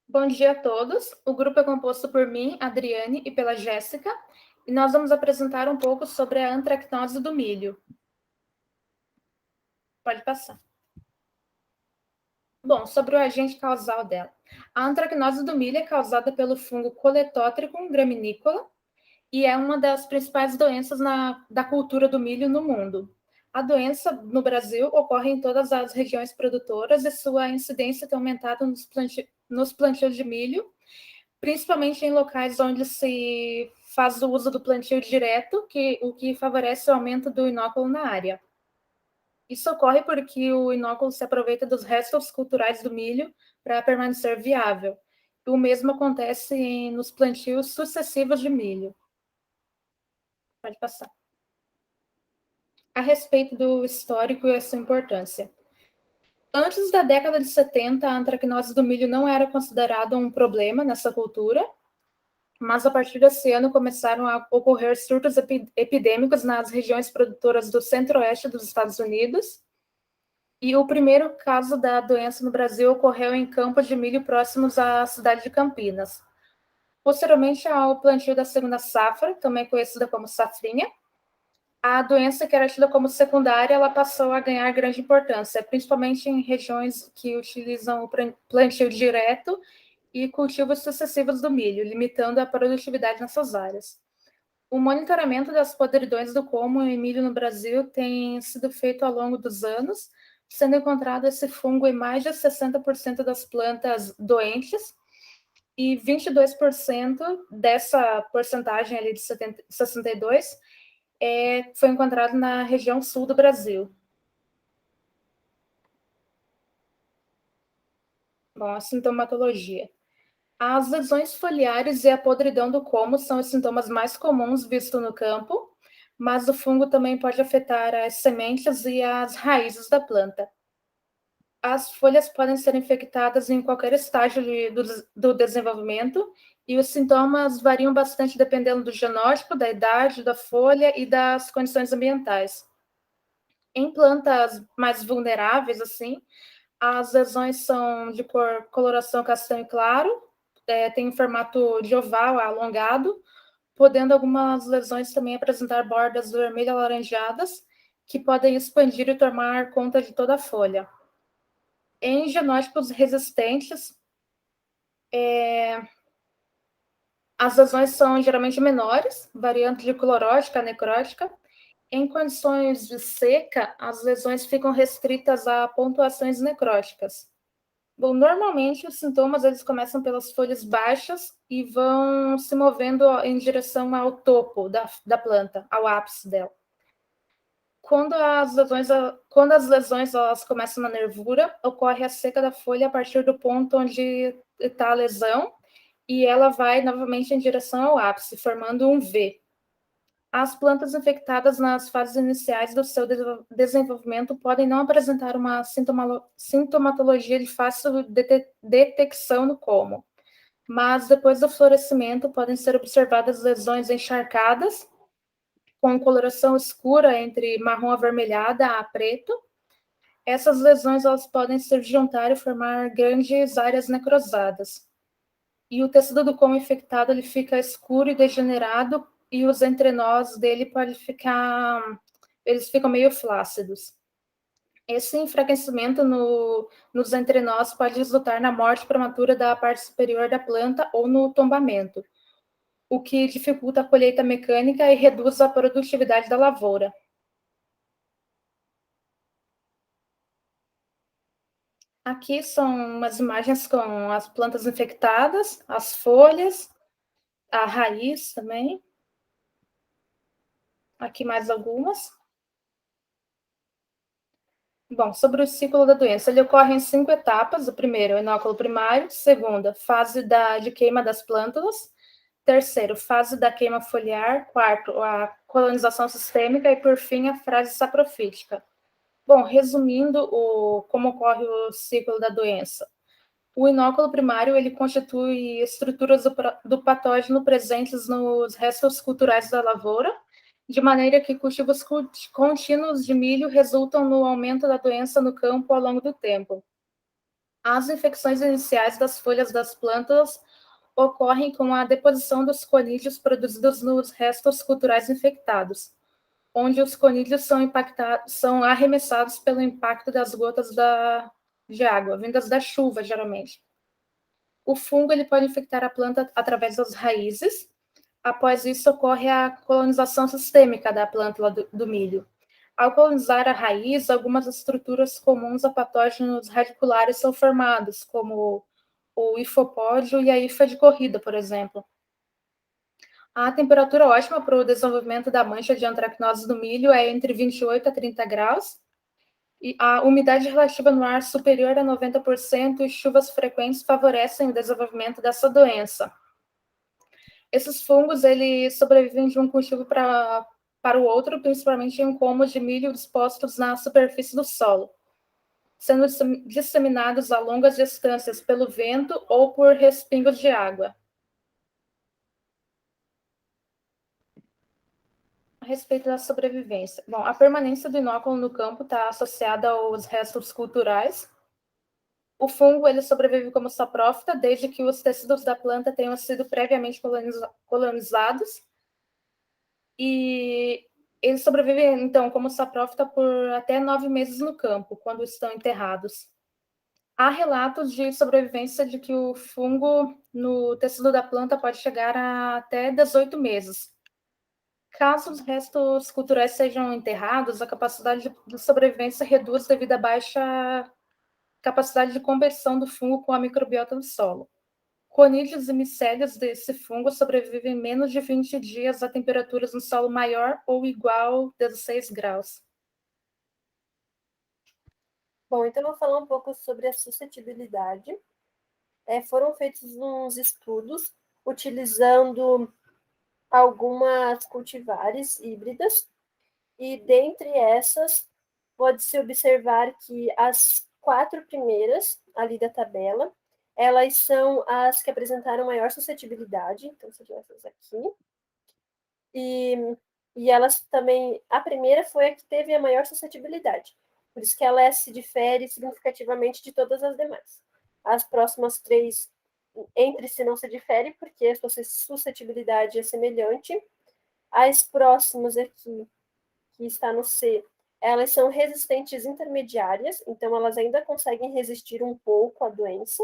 Bom dia a todos. O grupo é composto por mim, Adriane, e pela Jéssica, e nós vamos apresentar um pouco sobre a antracnose do milho. Pode passar. Bom, sobre o agente causal dela. A antracnose do milho é causada pelo fungo Coletótricum graminícola e é uma das principais doenças da cultura do milho no mundo. A doença no Brasil ocorre em todas as regiões produtoras e sua incidência tem aumentado nos plantios de milho, principalmente em locais onde se faz o uso do plantio direto, o que favorece o aumento do inóculo na área. Isso ocorre porque o inóculo se aproveita dos restos culturais do milho para permanecer viável. O mesmo acontece nos plantios sucessivos de milho. Pode passar. A respeito do histórico e a sua importância. Antes da década de 70, a antracnose do milho não era considerada um problema nessa cultura, mas a partir desse ano começaram a ocorrer surtos epidêmicos nas regiões produtoras do centro-oeste dos Estados Unidos, e o primeiro caso da doença no Brasil ocorreu em campos de milho próximos à cidade de Campinas. Posteriormente ao plantio da segunda safra, também conhecida como safrinha, a doença que era tida como secundária, ela passou a ganhar grande importância, principalmente em regiões que utilizam o plantio direto e cultivos sucessivos do milho, limitando a produtividade nessas áreas. O monitoramento das podridões do colmo e milho no Brasil tem sido feito ao longo dos anos, sendo encontrado esse fungo em mais de 60% das plantas doentes, e 22% dessa porcentagem ali de 62% foi encontrado na região sul do Brasil. Bom, a sintomatologia. As lesões foliares e a podridão do colmo são os sintomas mais comuns vistos no campo, mas o fungo também pode afetar as sementes e as raízes da planta. As folhas podem ser infectadas em qualquer estágio do desenvolvimento, e os sintomas variam bastante dependendo do genótipo, da idade, da folha e das condições ambientais. Em plantas mais vulneráveis, assim, as lesões são de coloração castanho claro, tem um formato de oval alongado, podendo algumas lesões também apresentar bordas vermelho alaranjadas, que podem expandir e tomar conta de toda a folha. Em genótipos resistentes, as lesões são geralmente menores, variando de clorótica a necrótica. Em condições de seca, as lesões ficam restritas a pontuações necróticas. Bom, normalmente os sintomas eles começam pelas folhas baixas e vão se movendo em direção ao topo da planta, ao ápice dela. Quando as lesões elas começam na nervura, ocorre a seca da folha a partir do ponto onde está a lesão, e ela vai novamente em direção ao ápice, formando um V. As plantas infectadas nas fases iniciais do seu desenvolvimento podem não apresentar uma sintomatologia de fácil detecção no colmo, mas depois do florescimento podem ser observadas lesões encharcadas, com coloração escura entre marrom avermelhada a preto. Essas lesões elas podem se juntar e formar grandes áreas necrosadas. E o tecido do colmo infectado ele fica escuro e degenerado, e os entrenós dele eles ficam meio flácidos. Esse enfraquecimento nos entrenós pode resultar na morte prematura da parte superior da planta ou no tombamento, o que dificulta a colheita mecânica e reduz a produtividade da lavoura. Aqui são umas imagens com as plantas infectadas, as folhas, a raiz também. Aqui mais algumas. Bom, sobre o ciclo da doença, ele ocorre em 5 etapas. O primeiro, o inóculo primário. Segunda, fase de queima das plântulas. Terceiro, fase da queima foliar. Quarto, a colonização sistêmica. E, por fim, a fase saprofítica. Bom, resumindo como ocorre o ciclo da doença. O inóculo primário ele constitui estruturas do patógeno presentes nos restos culturais da lavoura, de maneira que cultivos contínuos de milho resultam no aumento da doença no campo ao longo do tempo. As infecções iniciais das folhas das plantas ocorrem com a deposição dos conídeos produzidos nos restos culturais infectados, onde os conídeos são arremessados pelo impacto das gotas de água, vindas da chuva, geralmente. O fungo ele pode infectar a planta através das raízes. Após isso, ocorre a colonização sistêmica da plântula do milho. Ao colonizar a raiz, algumas estruturas comuns a patógenos radiculares são formadas, como o hifopódio e a hifa de corrida, por exemplo. A temperatura ótima para o desenvolvimento da mancha de antracnose do milho é entre 28 a 30 graus, e a umidade relativa no ar superior a 90% e chuvas frequentes favorecem o desenvolvimento dessa doença. Esses fungos, eles sobrevivem de um cultivo para o outro, principalmente em colmos de milho dispostos na superfície do solo, sendo disseminados a longas distâncias pelo vento ou por respingos de água. A respeito da sobrevivência. Bom, a permanência do inóculo no campo está associada aos restos culturais. O fungo ele sobrevive como saprófita desde que os tecidos da planta tenham sido previamente colonizados. E eles sobrevivem, então, como saprófita por até 9 meses no campo, quando estão enterrados. Há relatos de sobrevivência de que o fungo no tecido da planta pode chegar a até 18 meses. Caso os restos culturais sejam enterrados, a capacidade de sobrevivência reduz devido à baixa capacidade de conversão do fungo com a microbiota do solo. Conídeos e micélios desse fungo sobrevivem menos de 20 dias a temperaturas no solo maior ou igual a 16 graus. Bom, então eu vou falar um pouco sobre a suscetibilidade. Foram feitos uns estudos utilizando algumas cultivares híbridas, e dentre essas, pode-se observar que as 4 primeiras ali da tabela, elas são as que apresentaram maior suscetibilidade, então seriam essas aqui. E elas também, a primeira foi a que teve a maior suscetibilidade, por isso que ela se difere significativamente de todas as demais. As próximas 3 entre si não se diferem, porque a suscetibilidade é semelhante. As próximas aqui, que está no C, elas são resistentes intermediárias, então elas ainda conseguem resistir um pouco à doença.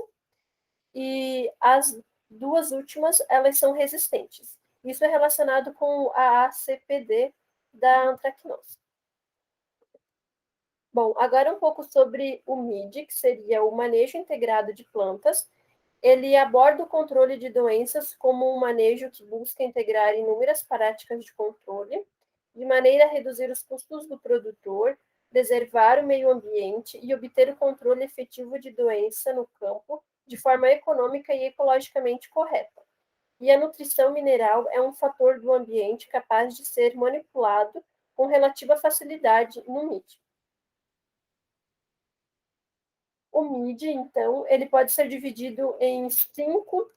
E as 2 últimas, elas são resistentes. Isso é relacionado com a ACPD da antracnose. Bom, agora um pouco sobre o MID, que seria o manejo integrado de plantas. Ele aborda o controle de doenças como um manejo que busca integrar inúmeras práticas de controle, de maneira a reduzir os custos do produtor, preservar o meio ambiente e obter o controle efetivo de doença no campo de forma econômica e ecologicamente correta. E a nutrição mineral é um fator do ambiente capaz de ser manipulado com relativa facilidade no MID. O MID, então, ele pode ser dividido em 5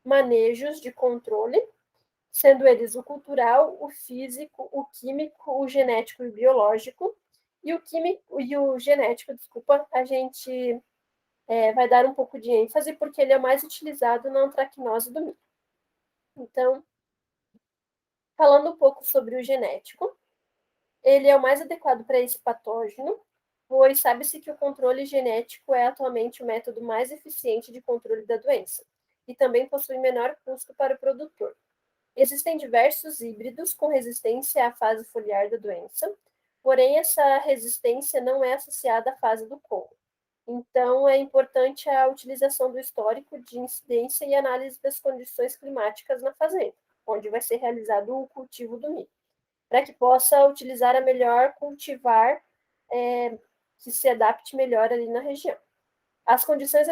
manejos de controle, sendo eles o cultural, o físico, o químico, o genético e o biológico. E o químico e o genético, desculpa, a gente vai dar um pouco de ênfase, porque ele é mais utilizado na antracnose do milho. Então, falando um pouco sobre o genético, ele é o mais adequado para esse patógeno, pois sabe-se que o controle genético é atualmente o método mais eficiente de controle da doença, e também possui menor custo para o produtor. Existem diversos híbridos com resistência à fase foliar da doença, porém essa resistência não é associada à fase do colmo. Então, é importante a utilização do histórico de incidência e análise das condições climáticas na fazenda, onde vai ser realizado o cultivo do milho, para que possa utilizar a melhor cultivar que se adapte melhor ali na região. As condições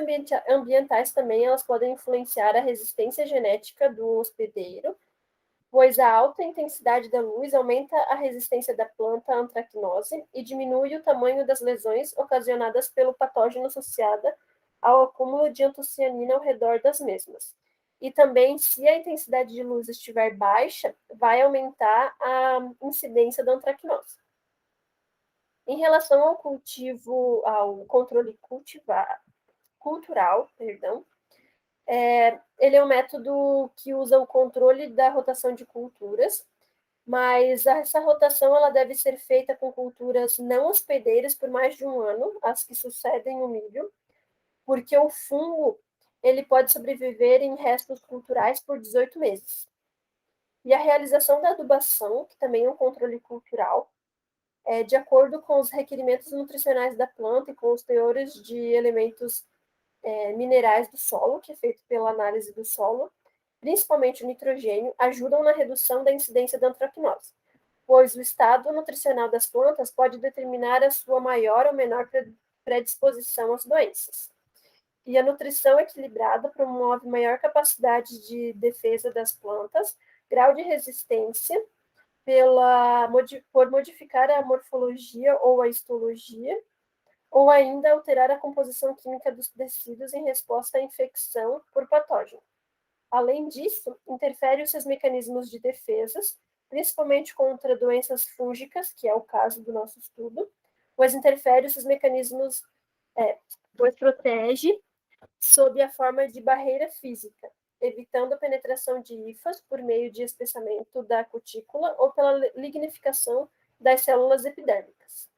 ambientais também elas podem influenciar a resistência genética do hospedeiro, pois a alta intensidade da luz aumenta a resistência da planta à antracnose e diminui o tamanho das lesões ocasionadas pelo patógeno associada ao acúmulo de antocianina ao redor das mesmas. E também, se a intensidade de luz estiver baixa, vai aumentar a incidência da antracnose. Em relação ao controle cultivar, cultural, perdão. Ele é um método que usa o controle da rotação de culturas, mas essa rotação ela deve ser feita com culturas não hospedeiras por mais de um ano, as que sucedem o milho, porque o fungo ele pode sobreviver em restos culturais por 18 meses. E a realização da adubação, que também é um controle cultural, é de acordo com os requerimentos nutricionais da planta e com os teores de elementos minerais do solo, que é feito pela análise do solo, principalmente o nitrogênio, ajudam na redução da incidência da antracnose, pois o estado nutricional das plantas pode determinar a sua maior ou menor predisposição às doenças. E a nutrição equilibrada promove maior capacidade de defesa das plantas, grau de resistência, por modificar a morfologia ou a histologia, ou ainda alterar a composição química dos tecidos em resposta à infecção por patógeno. Além disso, interfere os seus mecanismos de defesas, principalmente contra doenças fúngicas, que é o caso do nosso estudo, pois interfere os seus mecanismos, pois protege sob a forma de barreira física, evitando a penetração de hifas por meio de espessamento da cutícula ou pela lignificação das células epidérmicas.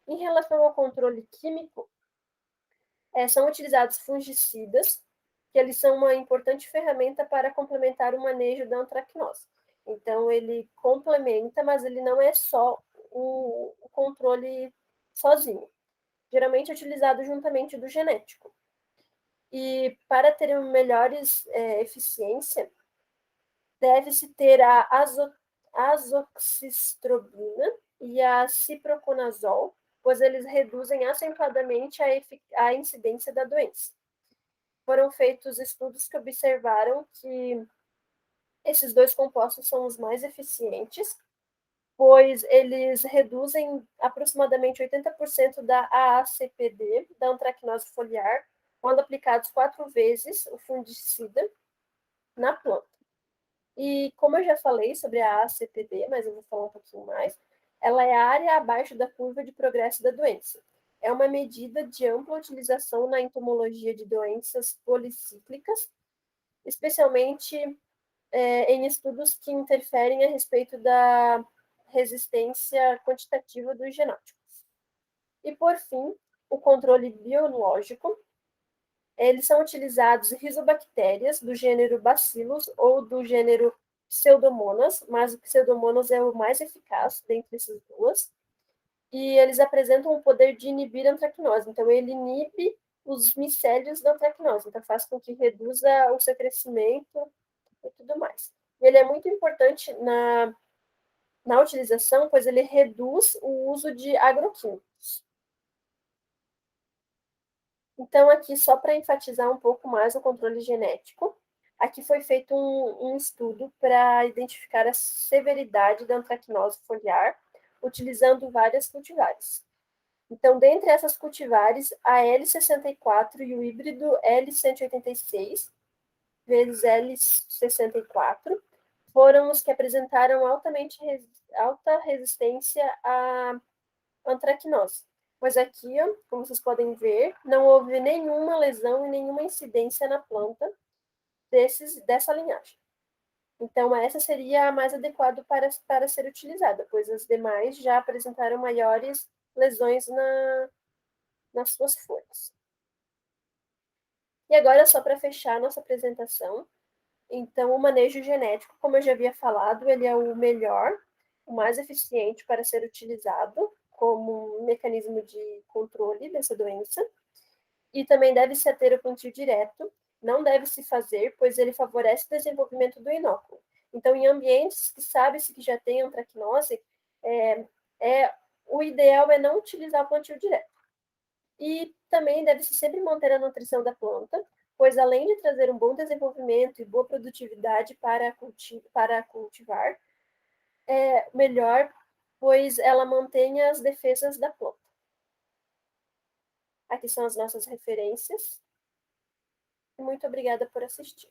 Em relação ao controle químico, são utilizados fungicidas, que eles são uma importante ferramenta para complementar o manejo da antracnose. Então, ele complementa, mas ele não é só o controle sozinho. Geralmente é utilizado juntamente do genético. E para ter melhores eficiência, deve-se ter a azoxistrobina e a ciproconazol, pois eles reduzem acentuadamente a incidência da doença. Foram feitos estudos que observaram que esses dois compostos são os mais eficientes, pois eles reduzem aproximadamente 80% da AACPD, da antracnose foliar, quando aplicados 4 vezes o fungicida na planta. E como eu já falei sobre a AACPD, mas eu vou falar um pouquinho mais, ela é a área abaixo da curva de progresso da doença. É uma medida de ampla utilização na entomologia de doenças policíclicas, especialmente em estudos que interferem a respeito da resistência quantitativa dos genótipos. E, por fim, o controle biológico. Eles são utilizados rizobactérias do gênero Bacillus ou do gênero Pseudomonas, mas o Pseudomonas é o mais eficaz dentre essas duas. E eles apresentam o poder de inibir a antracnose. Então, ele inibe os micélios da antracnose. Então, faz com que reduza o seu crescimento e tudo mais. Ele é muito importante na utilização, pois ele reduz o uso de agroquímicos. Então, aqui, só para enfatizar um pouco mais o controle genético, aqui foi feito um estudo para identificar a severidade da antracnose foliar, utilizando várias cultivares. Então, dentre essas cultivares, a L64 e o híbrido L186 vezes L64 foram os que apresentaram alta resistência à antracnose. Pois aqui, como vocês podem ver, não houve nenhuma lesão e nenhuma incidência na planta dessa linhagem. Então, essa seria a mais adequada para ser utilizada, pois as demais já apresentaram maiores lesões nas suas folhas. E agora, só para fechar a nossa apresentação, então, o manejo genético, como eu já havia falado, ele é o melhor, o mais eficiente para ser utilizado como um mecanismo de controle dessa doença, e também deve-se ter o plantio direto, não deve-se fazer, pois ele favorece o desenvolvimento do inóculo. Então, em ambientes que sabe-se que já tem antracnose, o ideal é não utilizar o plantio direto. E também deve-se sempre manter a nutrição da planta, pois além de trazer um bom desenvolvimento e boa produtividade para cultivar, é melhor, pois ela mantém as defesas da planta. Aqui são as nossas referências. Muito obrigada por assistir.